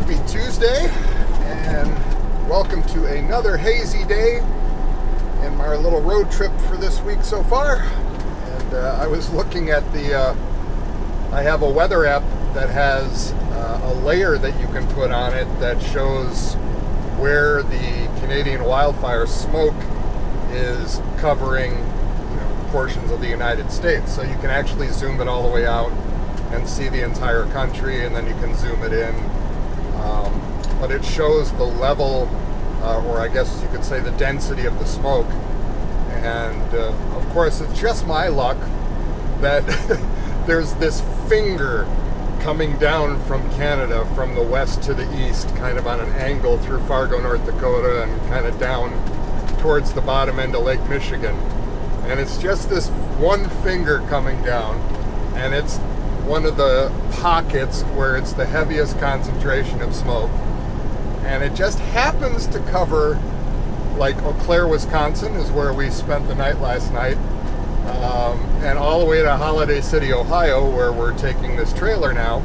Happy Tuesday, and welcome to another hazy day in my little road trip for this week so far. And I was looking at I have a weather app that has a layer that you can put on it that shows where the Canadian wildfire smoke is covering portions of the United States. So you can actually zoom it all the way out and see the entire country, and then you can zoom it in. But it shows the level, or I guess you could say the density of the smoke. And of course, it's just my luck that there's this finger coming down from Canada from the west to the east, kind of on an angle through Fargo, North Dakota, and kind of down towards the bottom end of Lake Michigan. And it's just this one finger coming down, and it's one of the pockets where it's the heaviest concentration of smoke. And it just happens to cover, like, Eau Claire, Wisconsin is where we spent the night last night, and all the way to Holiday City, Ohio, where we're taking this trailer now.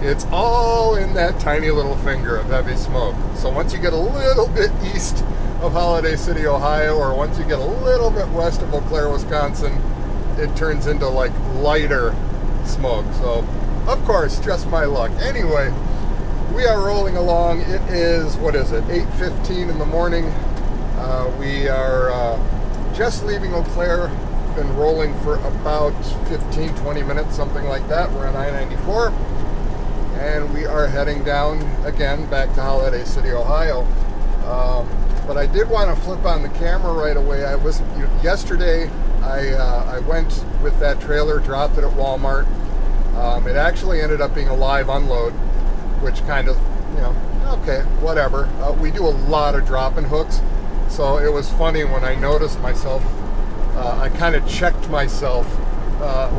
It's all in that tiny little finger of heavy smoke. So once you get a little bit east of Holiday City, Ohio, or once you get a little bit west of Eau Claire, Wisconsin, it turns into like lighter smoke. So of course, just my luck. Anyway, we are rolling along. It is, what is it, 8:15 in the morning. We are just leaving Eau Claire. Been rolling for about 15-20 minutes, something like that. We're on I-94, and we are heading down again back to Holiday City, Ohio. But I did want to flip on the camera right away. Yesterday I went with that trailer, dropped it at Walmart. It actually ended up being a live unload, which kind of, okay, whatever. We do a lot of drop-in hooks, so it was funny when I noticed myself. I kind of checked myself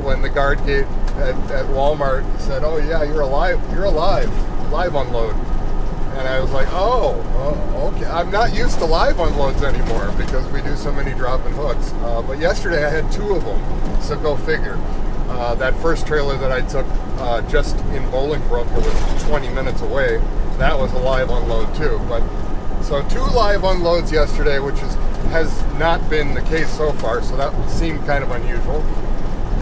when the guard gate at Walmart said, "Oh yeah, you're alive, live unload." And I was like, oh, okay. I'm not used to live unloads anymore because we do so many drop-in hooks. But yesterday I had two of them, so go figure. That first trailer that I took just in Bolingbrook, it was 20 minutes away. That was a live unload too. But so two live unloads yesterday, which has not been the case so far. So that seemed kind of unusual,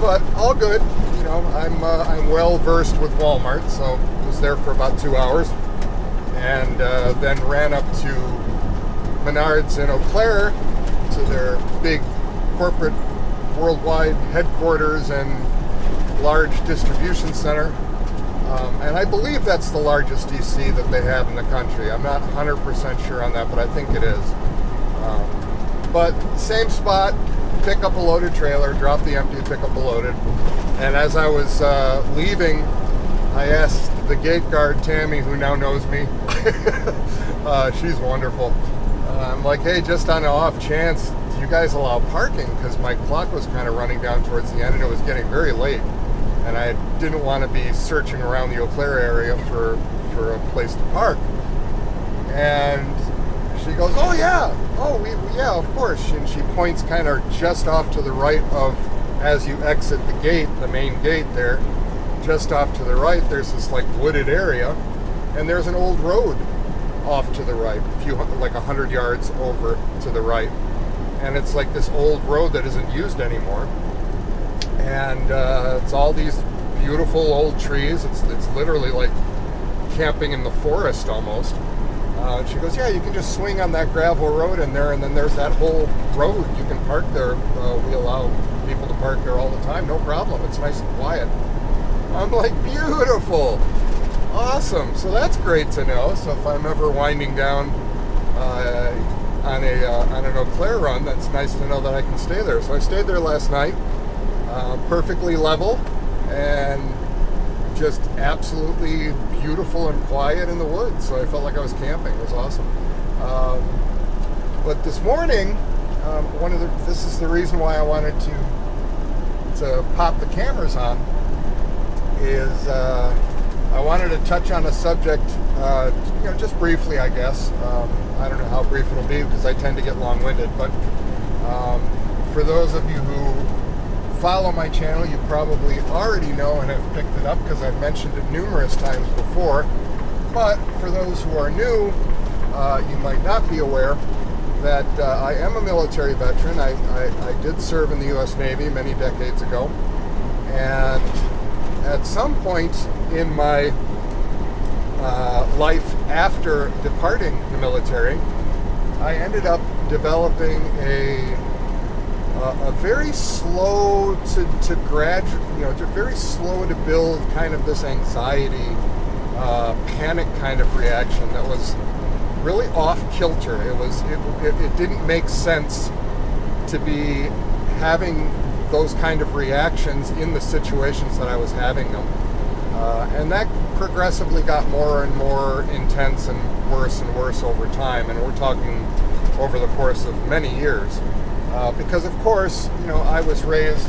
but all good. I'm well versed with Walmart, so I was there for about 2 hours. And then ran up to Menards in Eau Claire to their big corporate worldwide headquarters and large distribution center. And I believe that's the largest DC that they have in the country. I'm not 100% sure on that, but I think it is. But same spot, pick up a loaded trailer, drop the empty, pick up a loaded. And as I was leaving, I asked the gate guard, Tammy, who now knows me. She's wonderful. I'm like, hey, just on an off chance, do you guys allow parking? Because my clock was kind of running down towards the end, and it was getting very late. And I didn't want to be searching around the Eau Claire area for a place to park. And she goes, oh yeah, yeah, of course. And she points kind of just off to the right of, as you exit the gate, the main gate there. Just off to the right, there's this like wooded area, and there's an old road off to the right, like 100 yards over to the right, and it's like this old road that isn't used anymore, and it's all these beautiful old trees. It's literally like camping in the forest almost. She goes, yeah, you can just swing on that gravel road in there, and then there's that whole road. You can park there. We allow people to park there all the time, no problem. It's nice and quiet. I'm like, beautiful, awesome. So that's great to know. So if I'm ever winding down on an Eau Claire run, that's nice to know that I can stay there. So I stayed there last night, perfectly level and just absolutely beautiful and quiet in the woods. So I felt like I was camping. It was awesome. But this morning, this is the reason why I wanted to pop the cameras on. Is I wanted to touch on a subject, just briefly, I guess. I don't know how brief it'll be because I tend to get long-winded, but for those of you who follow my channel, you probably already know and have picked it up because I've mentioned it numerous times before. But for those who are new, you might not be aware that I am a military veteran. I did serve in the U.S. Navy many decades ago. And at some point in my life after departing the military, I ended up developing a very slow to graduate, very slow to build kind of this anxiety, panic kind of reaction that was really off kilter. It didn't make sense to be having those kind of reactions in the situations that I was having them. And that progressively got more and more intense and worse over time. And we're talking over the course of many years. Because of course, I was raised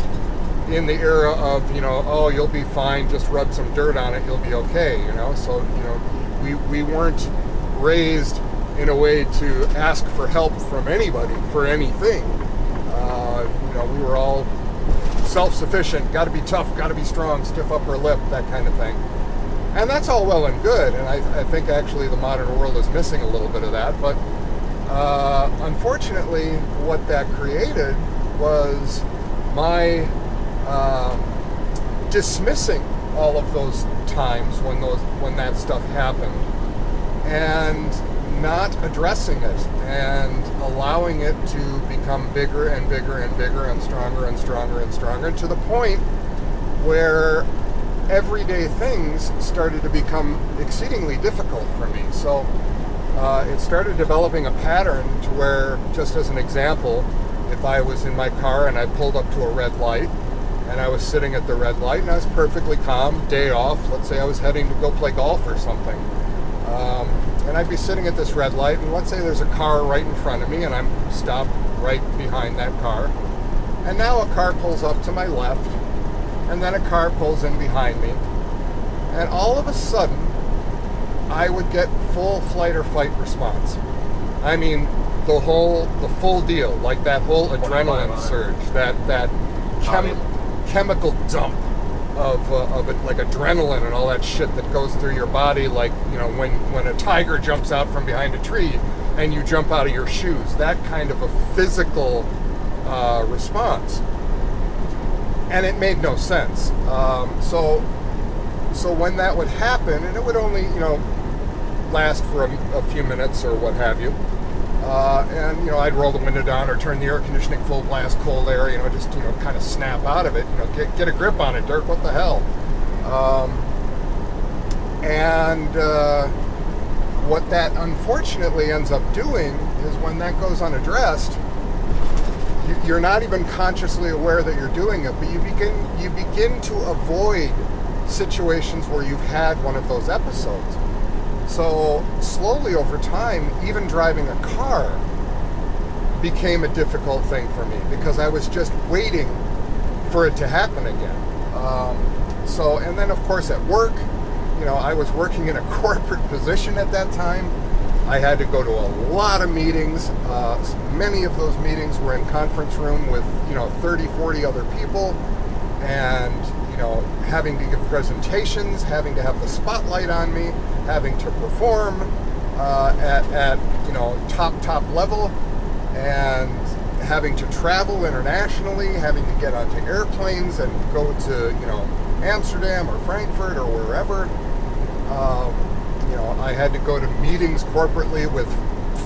in the era of, oh, you'll be fine, just rub some dirt on it, you'll be okay, So, we weren't raised in a way to ask for help from anybody for anything. We were all self-sufficient, got to be tough, got to be strong, stiff upper lip, that kind of thing. And that's all well and good, and I think actually the modern world is missing a little bit of that, but unfortunately what that created was my dismissing all of those times when that stuff happened and not addressing it and allowing it to become bigger and bigger and bigger and stronger and stronger and stronger, to the point where everyday things started to become exceedingly difficult for me. So it started developing a pattern to where, just as an example, if I was in my car and I pulled up to a red light and I was sitting at the red light and I was perfectly calm, day off, let's say I was heading to go play golf or something, and I'd be sitting at this red light, and let's say there's a car right in front of me and I'm stopped right behind that car, and now a car pulls up to my left, and then a car pulls in behind me, and all of a sudden I would get full flight or fight response. I mean, the full deal, like that whole adrenaline surge, that chemical dump of it, like adrenaline and all that shit that goes through your body, like, when a tiger jumps out from behind a tree and you jump out of your shoes, that kind of a physical response. And it made no sense. So when that would happen, and it would only, last for a few minutes or what have you, and I'd roll the window down or turn the air conditioning full blast, cold air, just kind of snap out of it, get a grip on it, Dirk, what the hell. And what that unfortunately ends up doing is, when that goes unaddressed, you're not even consciously aware that you're doing it, but you begin to avoid situations where you've had one of those episodes. So slowly over time, even driving a car became a difficult thing for me, because I was just waiting for it to happen again. And then of course at work, I was working in a corporate position at that time. I had to go to a lot of meetings. Many of those meetings were in conference room with 30, 40 other people, and having to give presentations, having to have the spotlight on me, having to perform at top level, and having to travel internationally, having to get onto airplanes and go to Amsterdam or Frankfurt or wherever. I had to go to meetings corporately with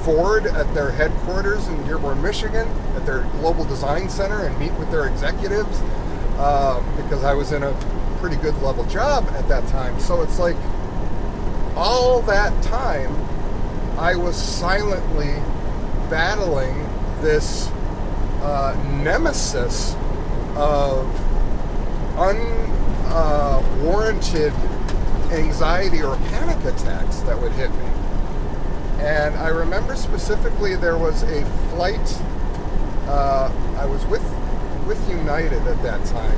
Ford at their headquarters in Dearborn, Michigan, at their global design center, and meet with their executives, because I was in a pretty good level job at that time. So it's like, all that time I was silently battling this nemesis of unwarranted anxiety or panic attacks that would hit me. And I remember specifically there was a flight, I was with United at that time,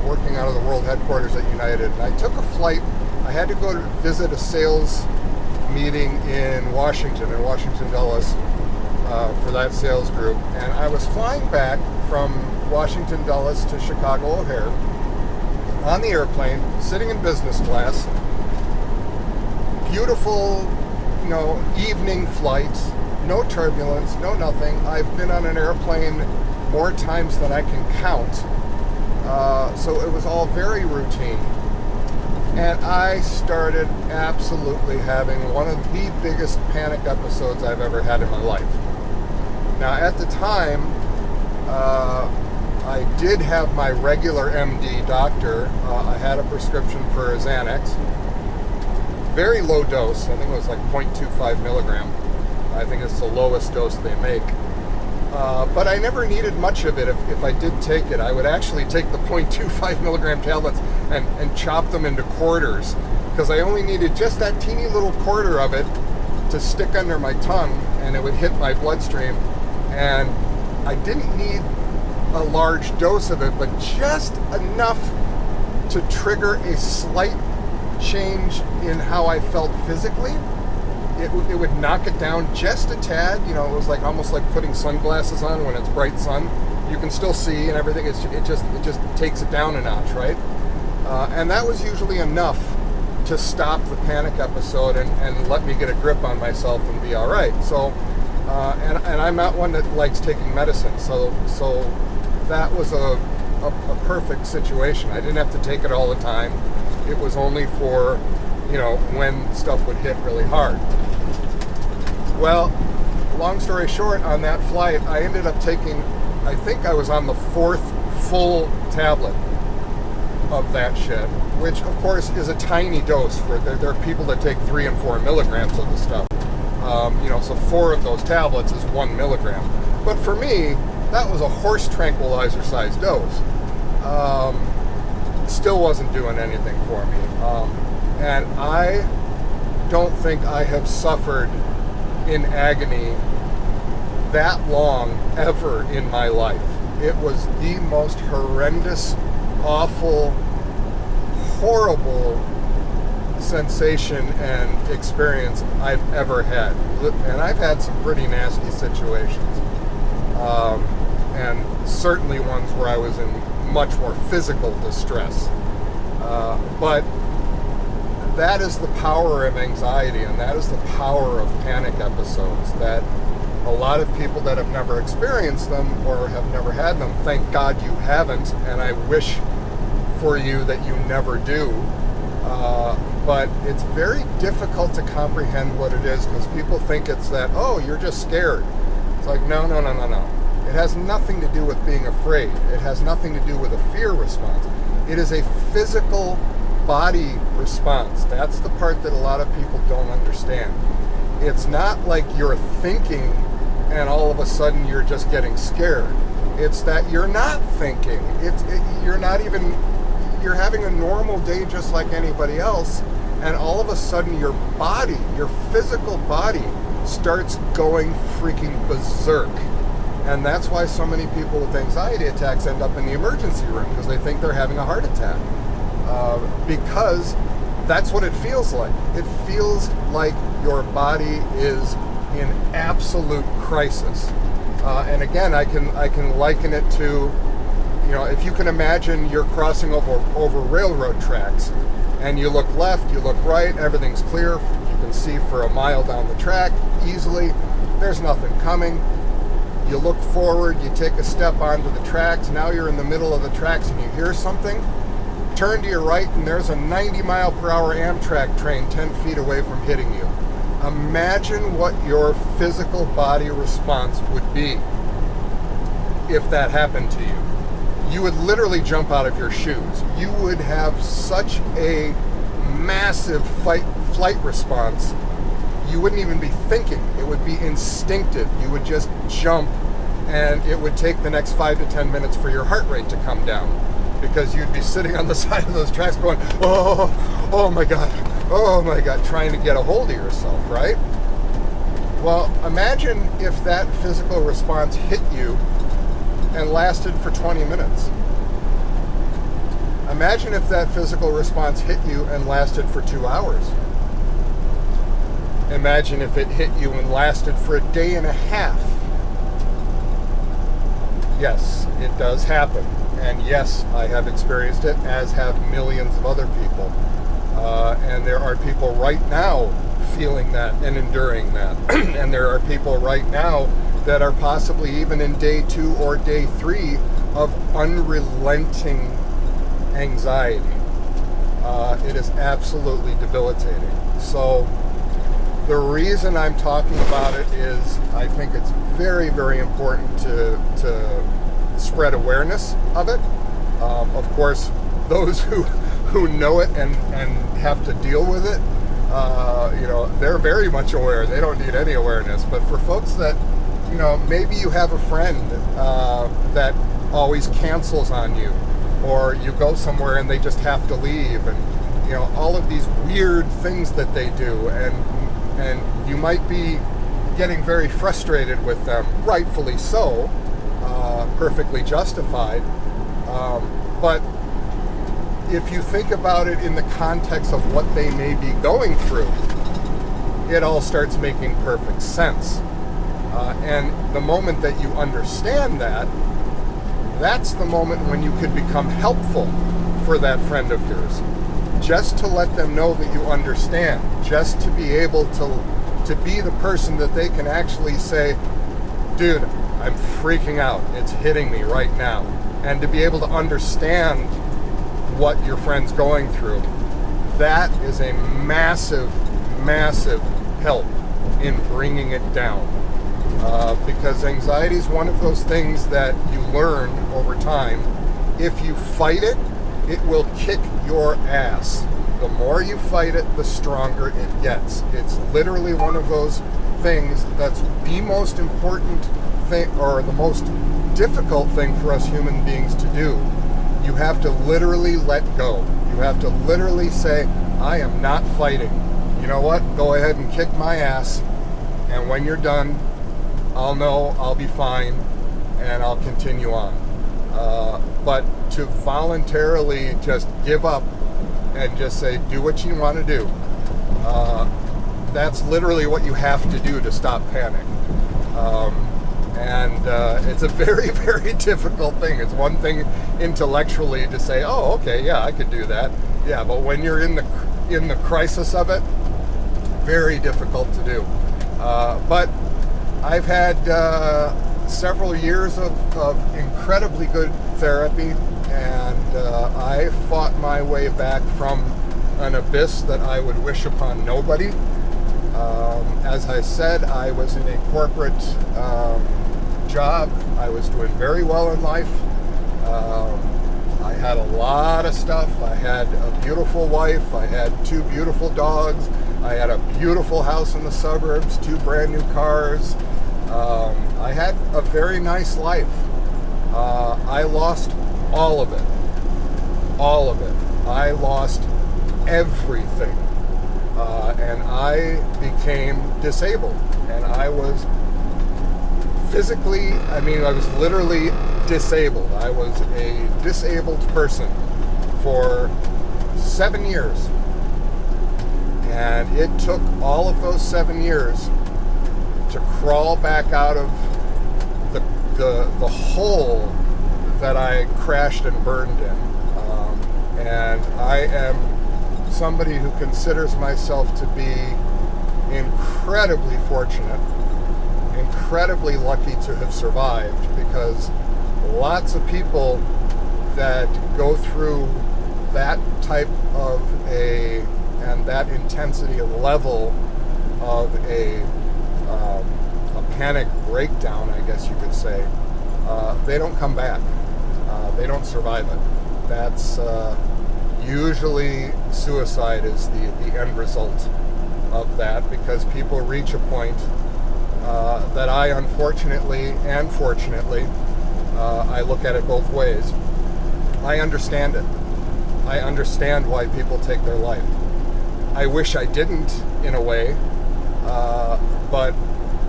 working out of the world headquarters at United. And I took a flight. I had to go to visit a sales meeting in Washington Dulles, for that sales group. And I was flying back from Washington Dulles to Chicago O'Hare on the airplane, sitting in business class, beautiful, evening flights, no turbulence, no nothing. I've been on an airplane more times than I can count. So it was all very routine. And I started absolutely having one of the biggest panic episodes I've ever had in my life. Now, at the time, I did have my regular MD doctor. I had a prescription for Xanax. Very low dose. I think it was like 0.25 milligram. I think it's the lowest dose they make. But I never needed much of it. If I did take it, I would actually take the 0.25 milligram tablets and chop them into quarters, because I only needed just that teeny little quarter of it to stick under my tongue, and it would hit my bloodstream. And I didn't need a large dose of it, but just enough to trigger a slight change in how I felt physically. It would knock it down just a tad. It was like almost like putting sunglasses on when it's bright sun. You can still see and everything. It just takes it down a notch, right? And that was usually enough to stop the panic episode and let me get a grip on myself and be all right. So, and I'm not one that likes taking medicine, so that was a perfect situation. I didn't have to take it all the time. It was only for when stuff would hit really hard. Well, long story short, on that flight, I ended up taking, I think I was on the 4th full tablet of that shit, which of course is a tiny dose. There are people that take 3 and 4 milligrams of the stuff. So 4 of those tablets is 1 milligram. But for me, that was a horse tranquilizer sized dose. Still wasn't doing anything for me. And I don't think I have suffered in agony that long ever in my life. It was the most horrendous, awful, horrible sensation and experience I've ever had. And I've had some pretty nasty situations. And certainly ones where I was in much more physical distress. But that is the power of anxiety, and that is the power of panic episodes, that a lot of people that have never experienced them or have never had them, thank God you haven't, and I wish for you that you never do. But it's very difficult to comprehend what it is, because people think it's that, oh, you're just scared. It's like, no. It has nothing to do with being afraid. It has nothing to do with a fear response. It is a physical body response. That's the part that a lot of people don't understand. It's not like you're thinking and all of a sudden you're just getting scared. It's that you're not thinking. You're having a normal day just like anybody else, and all of a sudden your body, your physical body, starts going freaking berserk. And that's why so many people with anxiety attacks end up in the emergency room, because they think they're having a heart attack. Because that's what it feels like. It feels like your body is in absolute crisis. And again, I can liken it to, if you can imagine you're crossing over railroad tracks, and you look left, you look right, everything's clear. You can see for a mile down the track easily. There's nothing coming. You look forward, you take a step onto the tracks. Now you're in the middle of the tracks and you hear something. Turn to your right and there's a 90-mile-per-hour Amtrak train 10 feet away from hitting you. Imagine what your physical body response would be if that happened to you. You would literally jump out of your shoes. You would have such a massive flight response. You wouldn't even be thinking. It would be instinctive. You would just jump, and it would take the next 5 to 10 minutes for your heart rate to come down, because you'd be sitting on the side of those tracks going, oh my God, trying to get a hold of yourself, right? Well, imagine if that physical response hit you and lasted for 20 minutes. Imagine if that physical response hit you and lasted for 2 hours. Imagine if it hit you and lasted for a day and a half. Yes, it does happen. And yes, I have experienced it, as have millions of other people. And there are people right now feeling that and enduring that. And there are people right now that are possibly even in day 2 or day 3 of unrelenting anxiety. It is absolutely debilitating. So the reason I'm talking about it is I think it's very, very important to spread awareness of it. Of course, those who know it and have to deal with it, they're very much aware. They don't need any awareness. But for folks that, maybe you have a friend that always cancels on you, or you go somewhere and they just have to leave, and all of these weird things that they do, and you might be getting very frustrated with them, rightfully so, perfectly justified. But if you think about it in the context of what they may be going through, it all starts making perfect sense. And the moment that you understand that, that's the moment when you could become helpful for that friend of yours. Just to let them know that you understand. Just to be able to be the person that they can actually say, dude, I'm freaking out. It's hitting me right now. And to be able to understand what your friend's going through, that is a massive, massive help in bringing it down. Because anxiety is one of those things that you learn over time. If you fight it, it will kick your ass. The more you fight it, the stronger it gets. It's literally one of those things that's the most important thing, or the most difficult thing for us human beings to do. You have to literally let go. You have to literally say, I am not fighting. You know what? Go ahead and kick my ass. And when you're done, I'll know, I'll be fine, and I'll continue on. But to voluntarily just give up and just say, do what you want to do, that's literally what you have to do to stop panic. And it's a very, very difficult thing. It's one thing intellectually to say, oh, okay, yeah, I could do that. Yeah, but when you're in the crisis of it, very difficult to do. But I've had several years of incredibly good therapy, and I fought my way back from an abyss that I would wish upon nobody. As I said, I was in a corporate job. I was doing very well in life. I had a lot of stuff. I had a beautiful wife. I had 2 beautiful dogs. I had a beautiful house in the suburbs, 2 brand new cars. I had a very nice life. I lost all of it. All of it. I lost everything. And I became disabled. And I was physically, I was literally disabled. I was a disabled person for 7 years. And it took all of those 7 years to crawl back out of the hole that I crashed and burned in. And I am somebody who considers myself to be incredibly fortunate, incredibly lucky to have survived, because lots of people that go through that type of and that intensity and level of a panic breakdown, I guess you could say, they don't come back. They don't survive it. That's usually suicide is the end result of that, because people reach a point that I unfortunately and fortunately, I look at it both ways. I understand it. I understand why people take their life. I wish I didn't, in a way, but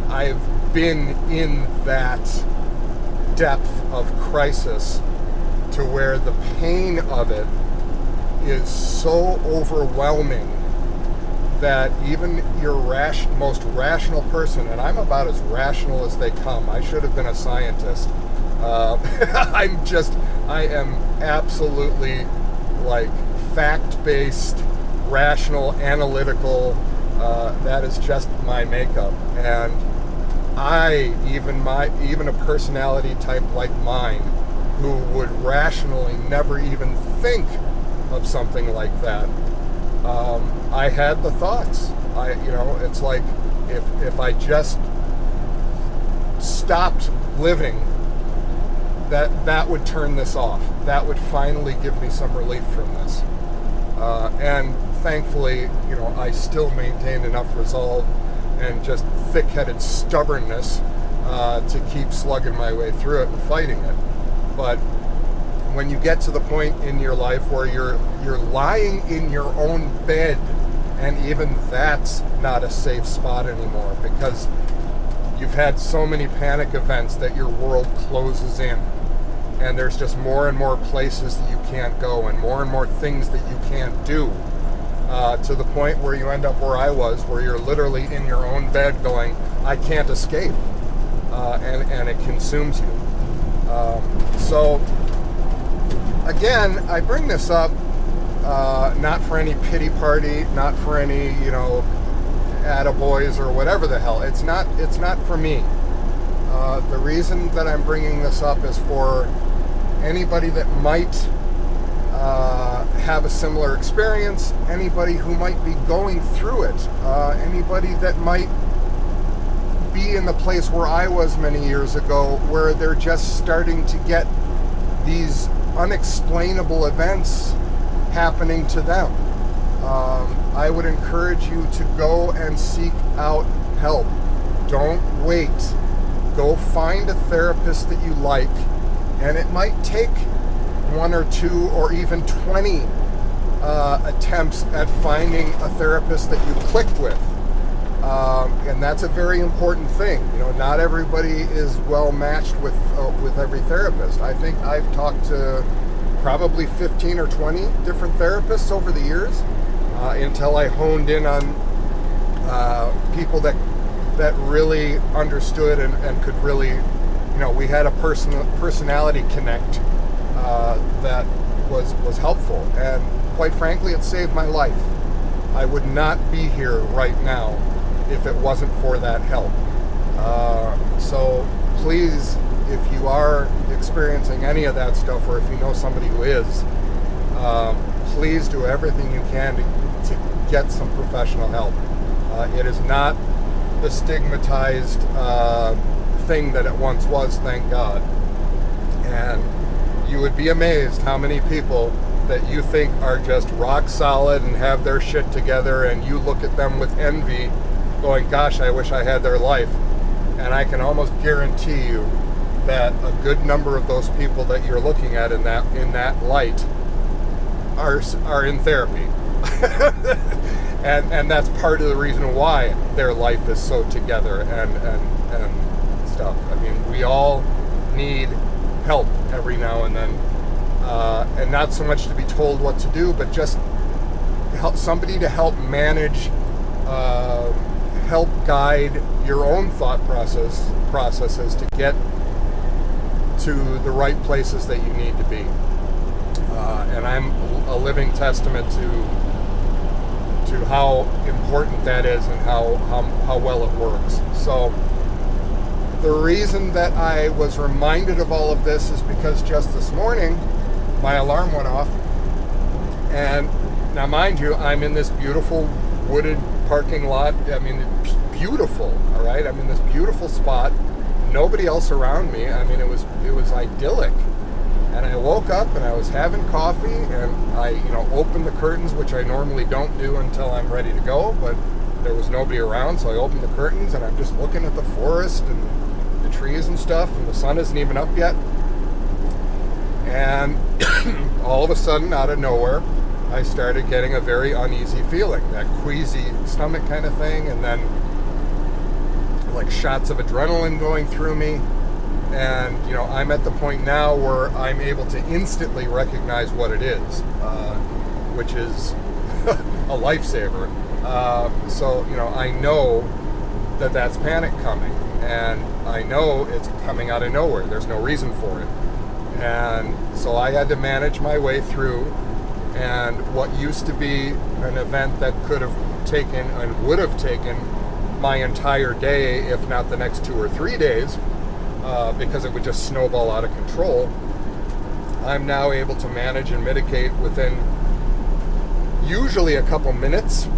I've been in that depth of crisis to where the pain of it is so overwhelming that even your most rational person, and I'm about as rational as they come. I should have been a scientist. I am absolutely fact-based, rational, analytical. That is just my makeup. And even a personality type like mine, who would rationally never even think of something like that, I had the thoughts. It's like if I just stopped living, that would turn this off. That would finally give me some relief from this. And thankfully, I still maintained enough resolve and just thick-headed stubbornness to keep slugging my way through it and fighting it. But when you get to the point in your life where you're lying in your own bed, and even that's not a safe spot anymore, because you've had so many panic events that your world closes in, and there's just more and more places that you can't go and more things that you can't do, to the point where you end up where I was, where you're literally in your own bed going, I can't escape, and it consumes you. So again, I bring this up not for any pity party, not for any attaboys or whatever the hell. It's not for me. The reason that I'm bringing this up is for anybody that might have a similar experience, anybody who might be going through it, anybody that might be in the place where I was many years ago, where they're just starting to get these unexplainable events happening to them. I would encourage you to go and seek out help. Don't wait. Go find a therapist that you like, and it might take 1 or 2 or even 20 attempts at finding a therapist that you click with. And that's a very important thing. Not everybody is well matched with every therapist. I think I've talked to probably 15 or 20 different therapists over the years, until I honed in on people that really understood and could really, we had a personality connect that was helpful. And quite frankly, it saved my life. I would not be here right now if it wasn't for that help. So please, if you are experiencing any of that stuff, or if you know somebody who is, please do everything you can to get some professional help. It is not the stigmatized thing that it once was, thank God. And you would be amazed how many people that you think are just rock solid and have their shit together, and you look at them with envy going, gosh, I wish I had their life. And I can almost guarantee you that a good number of those people that you're looking at in that light are in therapy. and that's part of the reason why their life is so together and stuff. I mean, we all need help every now and then, and not so much to be told what to do, but just help somebody to help manage, help guide your own thought processes to get to the right places that you need to be. And I'm a living testament to how important that is and how well it works. So the reason that I was reminded of all of this is because just this morning my alarm went off, and now mind you, I'm in this beautiful wooded parking lot. I mean, it's beautiful, all right? I'm in this beautiful spot, nobody else around me. I mean, it was idyllic. And I woke up and I was having coffee, and I opened the curtains, which I normally don't do until I'm ready to go, but there was nobody around, so I opened the curtains and I'm just looking at the forest and the trees and stuff, and the sun isn't even up yet. And all of a sudden, out of nowhere, I started getting a very uneasy feeling, that queasy stomach kind of thing, and then like shots of adrenaline going through me. And, I'm at the point now where I'm able to instantly recognize what it is, which is a lifesaver. So, I know that that's panic coming, and I know it's coming out of nowhere. There's no reason for it. And so I had to manage my way through And what used to be an event that could have taken and would have taken my entire day, if not the next 2 or 3 days, because it would just snowball out of control, I'm now able to manage and mitigate within usually a couple minutes.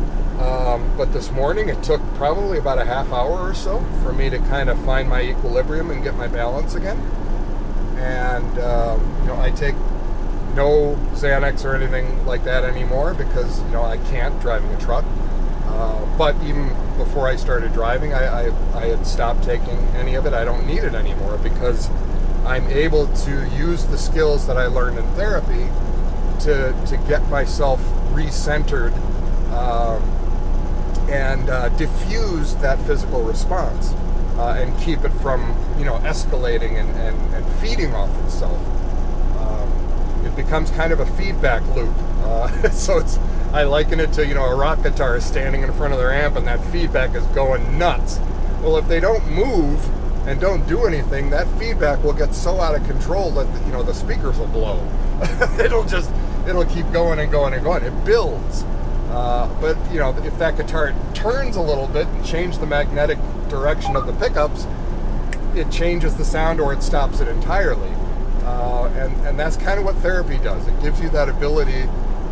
But this morning it took probably about a half hour or so for me to kind of find my equilibrium and get my balance again. And I take no Xanax or anything like that anymore because I can't driving a truck. But even before I started driving, I had stopped taking any of it. I don't need it anymore because I'm able to use the skills that I learned in therapy to get myself recentered and diffuse that physical response and keep it from escalating and feeding off itself. It becomes kind of a feedback loop. So I liken it to a rock guitarist standing in front of their amp and that feedback is going nuts. Well, if they don't move and don't do anything, that feedback will get so out of control that the speakers will blow. It'll keep going and going and going. It builds. But if that guitar turns a little bit and change the magnetic direction of the pickups, it changes the sound or it stops it entirely. And that's kind of what therapy does. It gives you that ability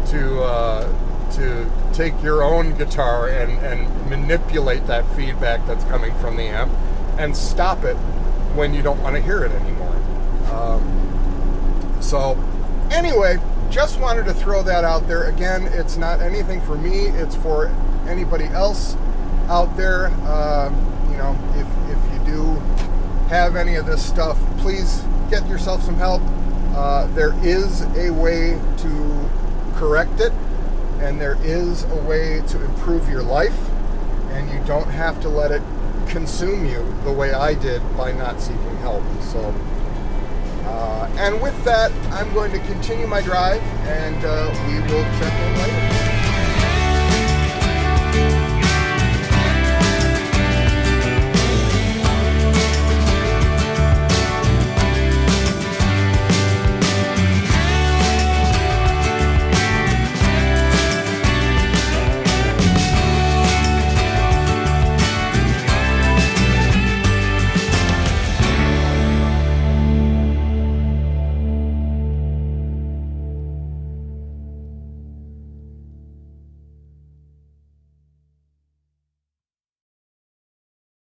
to take your own guitar and manipulate that feedback that's coming from the amp and stop it when you don't want to hear it anymore. So anyway, just wanted to throw that out there. Again, it's not anything for me, it's for anybody else out there. If you do have any of this stuff, please get yourself some help. There is a way to correct it, and there is a way to improve your life, and you don't have to let it consume you the way I did by not seeking help. So and with that, I'm going to continue my drive, and we will check in later.